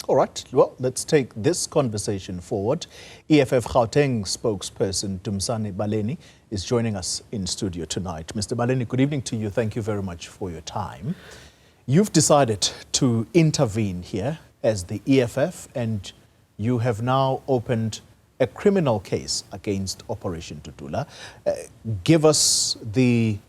All right, well, let's take this conversation forward. EFF Gauteng spokesperson Dumisani Baleni is joining us in studio tonight. Mr. Baleni, good evening to you. Thank you very much for your time. You've decided to intervene here as the EFF, and you have now opened a criminal case against Operation Dudula. Give us the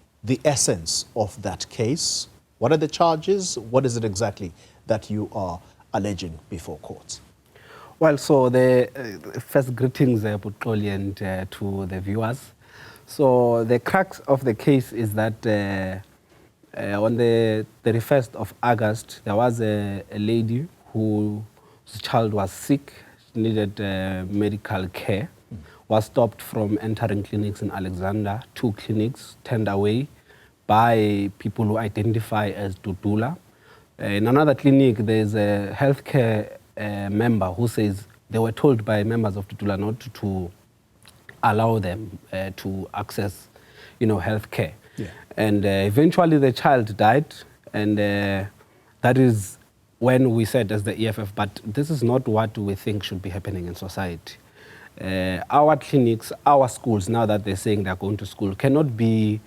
essence of that case. What are the charges? What is it exactly that you are alleging before courts? Well, so the first greetings, Butloli, and to the viewers. So the crux of the case is that on the 31st of August, there was a lady whose child was sick, needed medical care, was stopped from entering clinics in Alexander, 2 clinics turned away by people who identify as Dudula. In another clinic, there's a healthcare member who says they were told by members of Dudula not to allow them to access, healthcare. Yeah. And eventually the child died, and that is when we said as the EFF, but this is not what we think should be happening in society. Our clinics, our schools, now that they're saying they're going to school, cannot be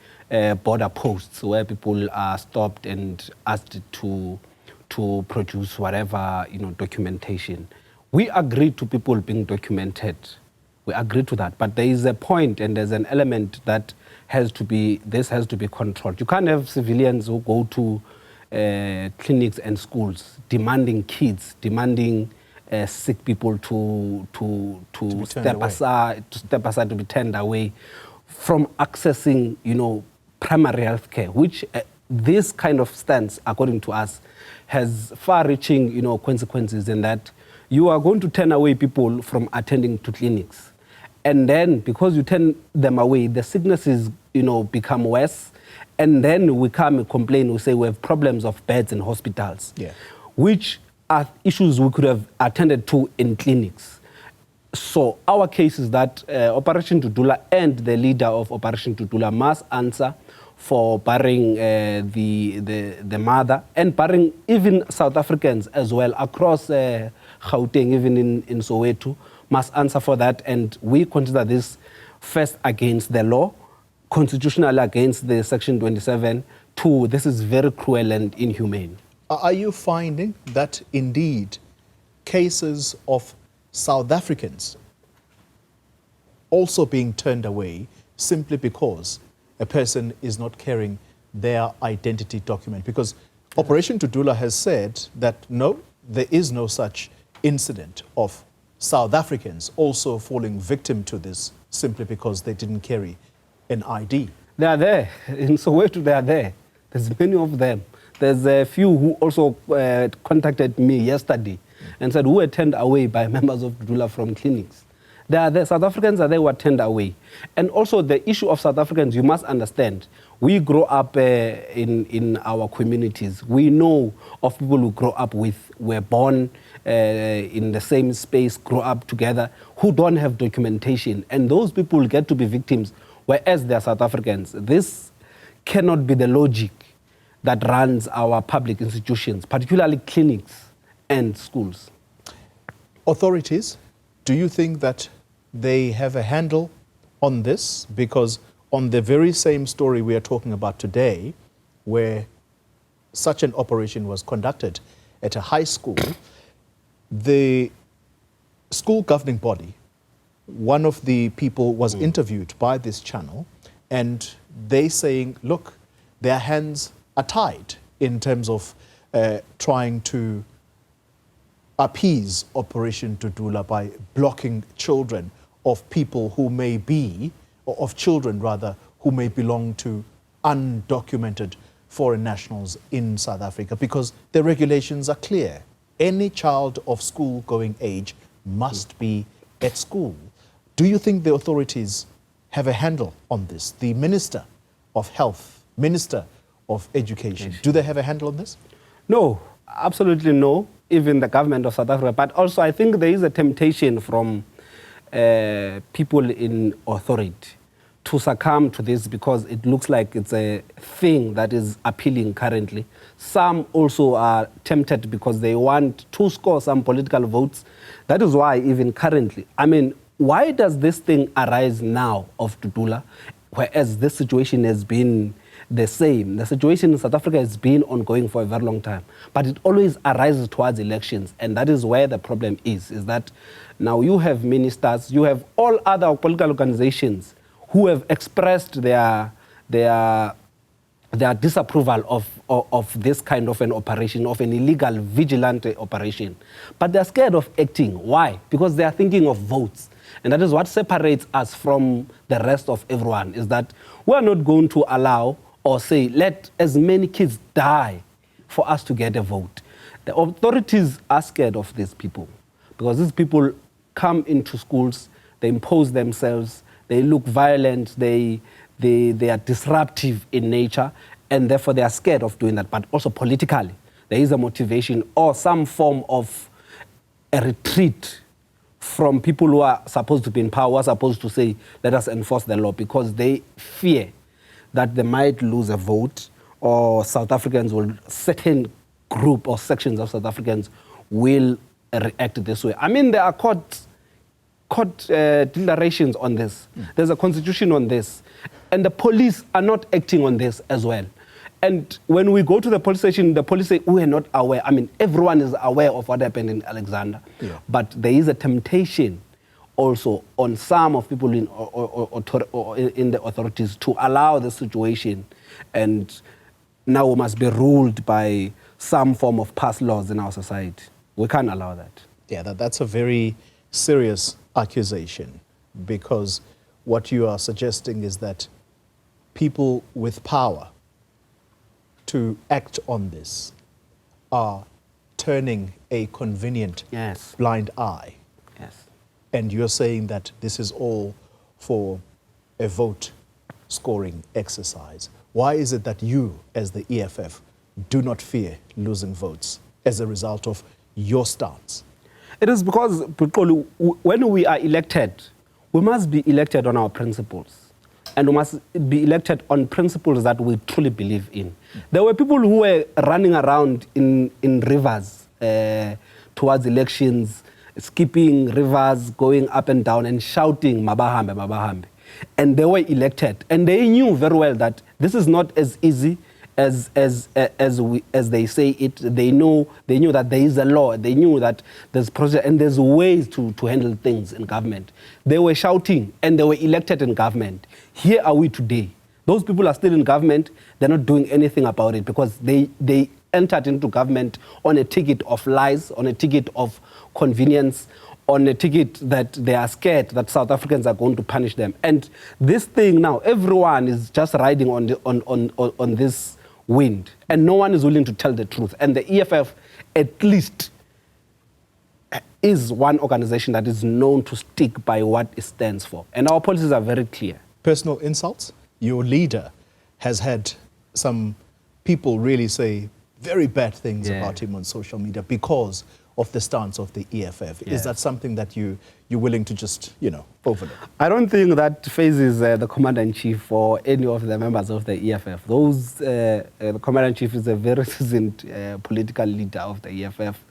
border posts where people are stopped and asked to produce whatever documentation. We agree to people being documented. We agree to that, but there is a point and there's an element that this has to be controlled. You can't have civilians who go to clinics and schools demanding kids, demanding sick people to step aside, to be turned away from accessing, primary health care, which this kind of stance, according to us, has far-reaching, consequences in that you are going to turn away people from attending to clinics. And then, because you turn them away, the sicknesses, become worse. And then we come and complain, we say we have problems of beds in hospitals, which are issues we could have attended to in clinics. So our case is that Operation Dudula and the leader of Operation Dudula must answer for barring the mother and barring even South Africans as well across Gauteng, even in Soweto, must answer for that. And we consider this first against the law, constitutional against the Section 27. 2, this is very cruel and inhumane. Are you finding that indeed cases of South Africans also being turned away simply because a person is not carrying their identity document? Because Operation Dudula has said that no, there is no such incident of South Africans also falling victim to this simply because they didn't carry an ID. They are there. In Soweto, they are there. There's many of them. There's a few who also contacted me yesterday and said who were turned away by members of Dudula from clinics. They are there. South Africans are there who are turned away. And also the issue of South Africans, you must understand, we grow up in our communities. We know of people who grow up were born in the same space, grow up together, who don't have documentation. And those people get to be victims, whereas they are South Africans. This cannot be the logic that runs our public institutions, particularly clinics and schools. Authorities, do you think that they have a handle on this? Because on the very same story we are talking about today, where such an operation was conducted at a high school, the school governing body, one of the people was interviewed by this channel, and they saying, look, their hands are tied in terms of trying to appease Operation Dudula by blocking children of people who may be, or of children rather, who may belong to undocumented foreign nationals in South Africa, because the regulations are clear. Any child of school-going age must be at school. Do you think the authorities have a handle on this? The Minister of Health, Minister of Education, do they have a handle on this? No, absolutely no, even the government of South Africa. But also I think there is a temptation from people in authority to succumb to this because it looks like it's a thing that is appealing currently. Some also are tempted because they want to score some political votes. That is why even currently, I mean, why does this thing arise now of Dudula, whereas this situation has been the same? The situation in South Africa has been ongoing for a very long time, but it always arises towards elections, and that is where the problem is that now you have ministers, you have all other political organizations who have expressed their disapproval of this kind of an operation, of an illegal vigilante operation. But they're scared of acting. Why? Because they are thinking of votes. And that is what separates us from the rest of everyone, is that we are not going to allow or say, let as many kids die for us to get a vote. The authorities are scared of these people because these people come into schools, they impose themselves, they look violent, they are disruptive in nature, and therefore they are scared of doing that. But also politically, there is a motivation or some form of a retreat from people who are supposed to be in power, who are supposed to say, let us enforce the law, because they fear that they might lose a vote, or South Africans will, certain group or sections of South Africans will react this way. I mean, there are court declarations on this. There's a constitution on this. And the police are not acting on this as well. And when we go to the police station, the police say, we are not aware. I mean, everyone is aware of what happened in Alexander. Yeah. But there is a temptation also on some of people in the authorities to allow the situation. And now we must be ruled by some form of past laws in our society. We can't allow that. Yeah, that's a very serious accusation, because what you are suggesting is that people with power to act on this are turning a convenient blind eye. Yes. And you're saying that this is all for a vote scoring exercise. Why is it that you, as the EFF, do not fear losing votes as a result of your stance? It is because when we are elected, we must be elected on our principles. And we must be elected on principles that we truly believe in. There were people who were running around in rivers towards elections, skipping rivers, going up and down and shouting, Mabahambe, Mabahambe. And they were elected. And they knew very well that this is not as easy as they say it. They knew that there is a law. They knew that there's process and there's ways to handle things in government. They were shouting and they were elected in government. Here are we today. Those people are still in government. They're not doing anything about it because they entered into government on a ticket of lies, on a ticket of convenience, on a ticket that they are scared that South Africans are going to punish them. And this thing now, everyone is just riding on this wind, and no one is willing to tell the truth. And the EFF, at least, is one organization that is known to stick by what it stands for. And our policies are very clear. Personal insults? Your leader has had some people really say very bad things about him on social media because of the stance of the EFF. Is that something that you're willing to just, overlook? I don't think that phases the Commander-in-Chief or any of the members of the EFF. The Commander-in-Chief is a very seasoned political leader of the EFF.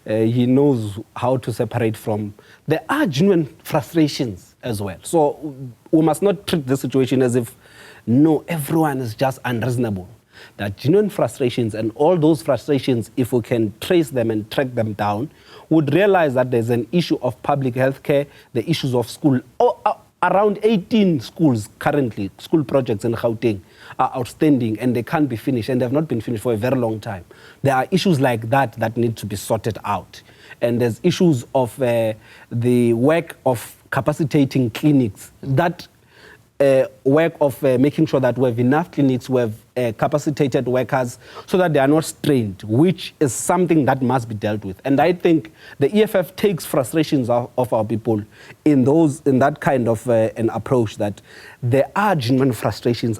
He knows how to separate from... There are genuine frustrations as well. So we must not treat the situation as if, no, everyone is just unreasonable. There are genuine frustrations, and all those frustrations, if we can trace them and track them down, would realize that there's an issue of public health care, the issues of school. Around 18 schools currently, school projects in Gauteng, are outstanding and they can't be finished, and they've not been finished for a very long time. There are issues like that need to be sorted out. And there's issues of the work of capacitating clinics, that work of making sure that we have enough clinics, we have capacitated workers so that they are not strained, which is something that must be dealt with. And I think the EFF takes frustrations of our people in that kind of an approach, that there are genuine frustrations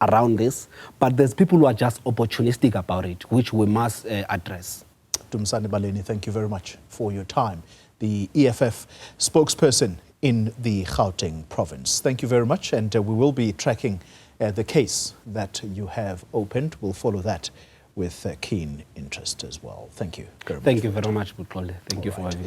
around this, but there's people who are just opportunistic about it, which we must address. Dumisani Baleni, thank you very much for your time. The EFF spokesperson in the Gauteng province. Thank you very much, and we will be tracking the case that you have opened. We'll follow that with keen interest as well. Thank you very much. Thank you very much, Butlole. Thank you for having me.